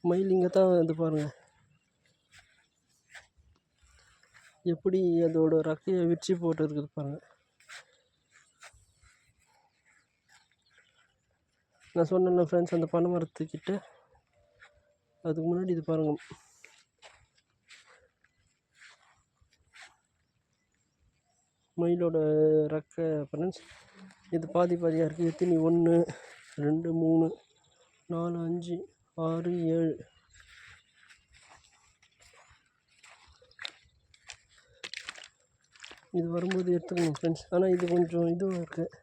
மயில் இங்கே தான் இது பாருங்கள் எப்படி அதோட ரெக்கையை விரிச்சு போட்டு இருக்குது பாருங்கள். நான் சொன்னேன்ல ஃப்ரெண்ட்ஸ், அந்த பனை மரத்துக்கிட்ட அதுக்கு முன்னாடி இது பாருங்கள். மயிலோட ரெக்கை ஃப்ரெண்ட்ஸ், இது பாதி பாதியாக இருக்குது. எத்தனை 1 2 3 4 5 6 7 இது வரும்போது எடுத்துக்கணும் ஃப்ரெண்ட்ஸ். ஆனால் இது கொஞ்சம் இதுவும் இருக்குது.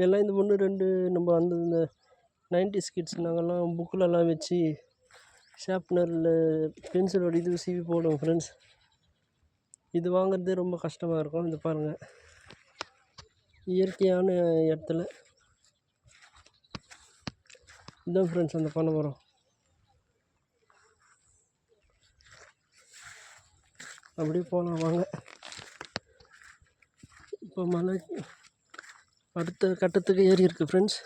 எல்லாம் இந்த 1 2 நம்ம அந்த இந்த 90s கிட்ஸ் நாங்கள்லாம் புக்கிலலாம் வச்சு ஷார்ப்னரில் பென்சிலோட இது சீவி போடுவோம் ஃப்ரெண்ட்ஸ். இது வாங்குறதே ரொம்ப கஷ்டமாக இருக்கும். இது பாருங்கள், இயற்கையான இடத்துல இதுதான் ஃப்ரெண்ட்ஸ் அந்த பனை மரம். அப்படியே போகலாம் வாங்க. இப்போ மலை அடுத்த கட்டத்துக்கு ஏறி இருக்குது ஃப்ரெண்ட்ஸ்.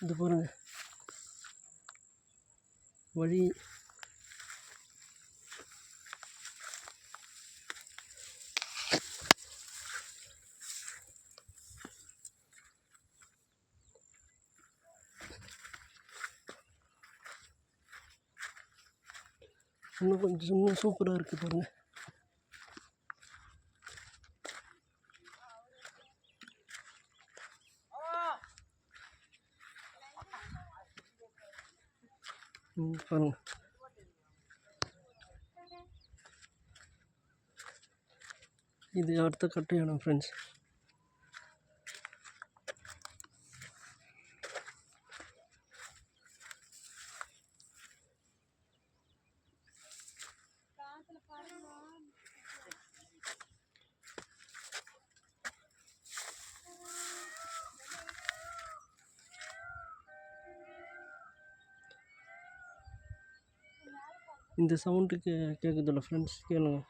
இது பாருங்க வழி. இன்னும் கொஞ்சம் சூப்பராக இருக்குது பாருங்க. பாருங்க, இது அடுத்த கட்டையானம் ஃப்ரெண்ட்ஸ். இந்த சவுண்டுக்கு கேட்குதுல்ல ஃப்ரெண்ட்ஸ், கேளுங்க.